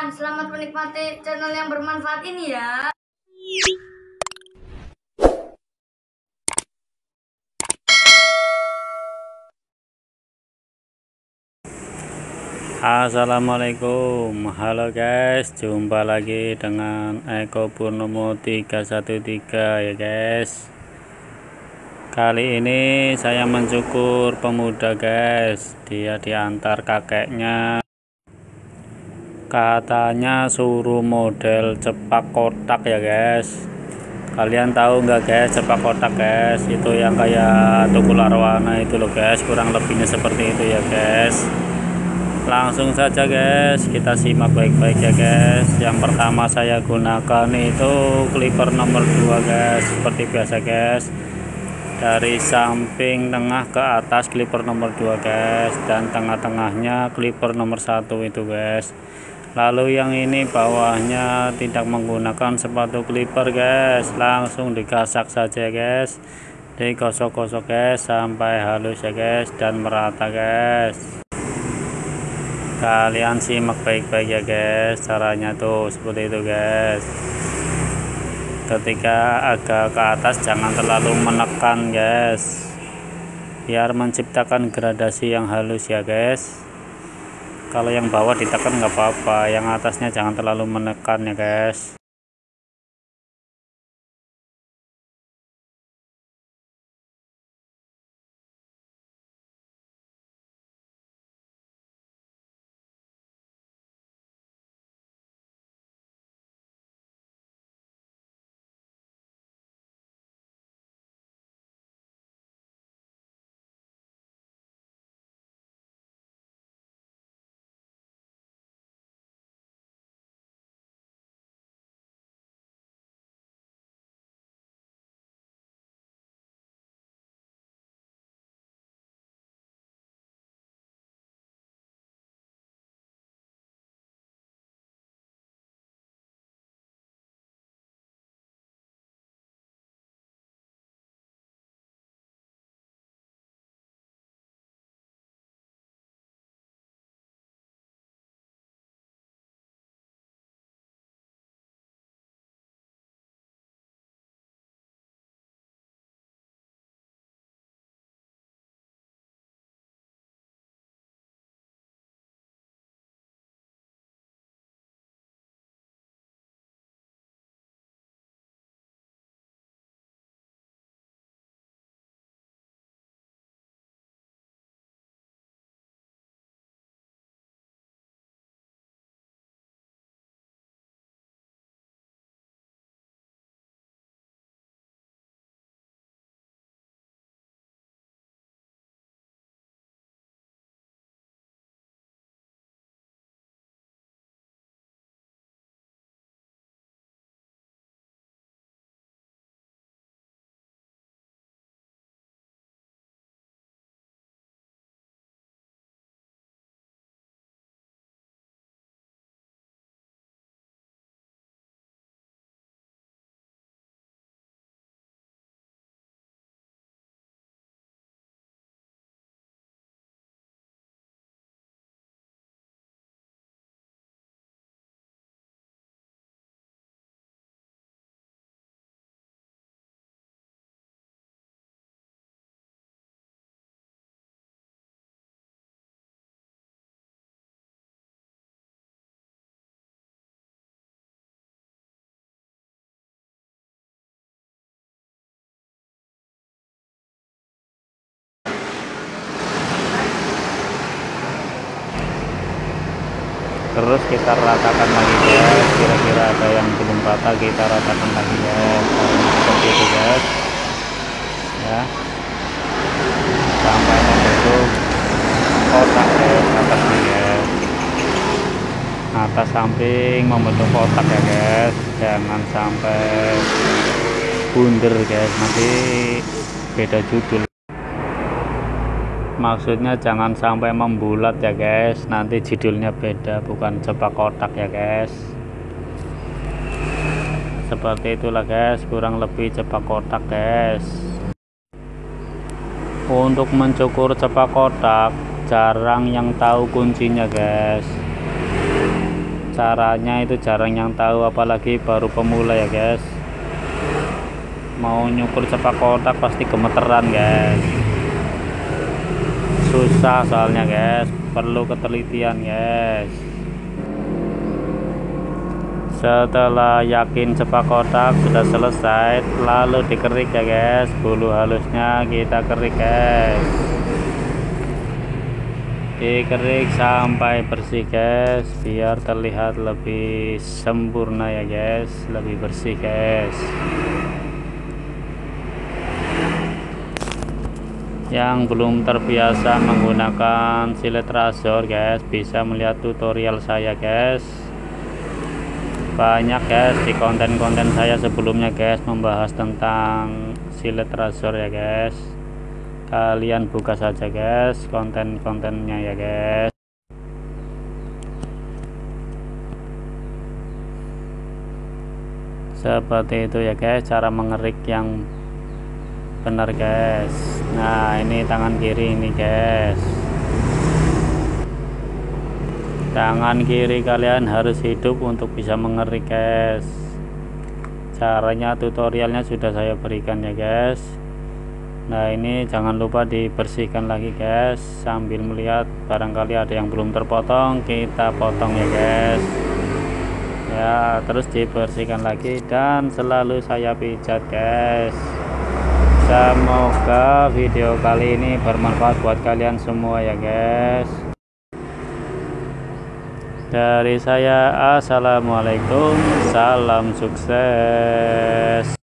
teman-teman, selamat menikmati channel yang bermanfaat ini ya. Assalamualaikum, halo guys, jumpa lagi dengan Eko Purnomo 313 ya guys. Kali ini saya mencukur pemuda guys, dia diantar kakeknya, katanya suruh model cepak kotak ya guys. Kalian tahu nggak guys cepak kotak guys, itu yang kayak tukul arwana itu loh guys, kurang lebihnya seperti itu ya guys. Langsung saja guys, kita simak baik-baik ya guys. Yang pertama saya gunakan itu clipper nomor 2 guys, seperti biasa guys, dari samping tengah ke atas clipper nomor 2 guys, dan tengah-tengahnya clipper nomor 1 itu guys. Lalu yang ini bawahnya tidak menggunakan sepatu clipper guys, langsung digasak saja guys, digosok-gosok guys sampai halus ya guys dan merata guys. Kalian simak baik-baik ya guys, caranya tuh seperti itu guys. Ketika agak ke atas jangan terlalu menekan guys, biar menciptakan gradasi yang halus ya guys. Kalau yang bawah ditekan nggak apa-apa, yang atasnya jangan terlalu menekan ya guys. Terus kita ratakan lagi guys, kira-kira ada yang belum rata kita ratakan lagi guys, seperti itu guys ya, sampai membentuk kotak guys, atasnya guys, atas samping membentuk kotak ya guys, jangan sampai bunder guys, nanti beda judul. Maksudnya jangan sampai membulat ya guys, nanti judulnya beda, bukan cepak kotak ya guys. Seperti itulah guys, kurang lebih cepak kotak guys. Untuk mencukur cepak kotak jarang yang tahu kuncinya guys. caranya itu jarang yang tahu, apalagi baru pemula ya guys. Mau nyukur cepak kotak pasti gemeteran guys, susah soalnya guys, perlu ketelitian guys. Setelah yakin cepak kotak sudah selesai, lalu dikerik ya guys, bulu halusnya kita kerik guys, dikerik sampai bersih guys, biar terlihat lebih sempurna ya guys, lebih bersih guys. Yang belum terbiasa menggunakan silet razor guys, bisa melihat tutorial saya guys. Banyak guys di konten-konten saya sebelumnya guys membahas tentang silet razor ya guys. Kalian buka saja guys konten-kontennya ya guys. Seperti itu ya guys cara mengerik yang benar guys. Nah ini tangan kiri ini guys, tangan kiri kalian harus hidup untuk bisa mengerik guys. Caranya tutorialnya sudah saya berikan ya guys. Nah ini jangan lupa dibersihkan lagi guys, sambil melihat barangkali ada yang belum terpotong, kita potong ya guys ya, terus dibersihkan lagi dan selalu saya pijat guys. Semoga video kali ini bermanfaat buat kalian semua ya guys. Dari saya, assalamualaikum, salam sukses.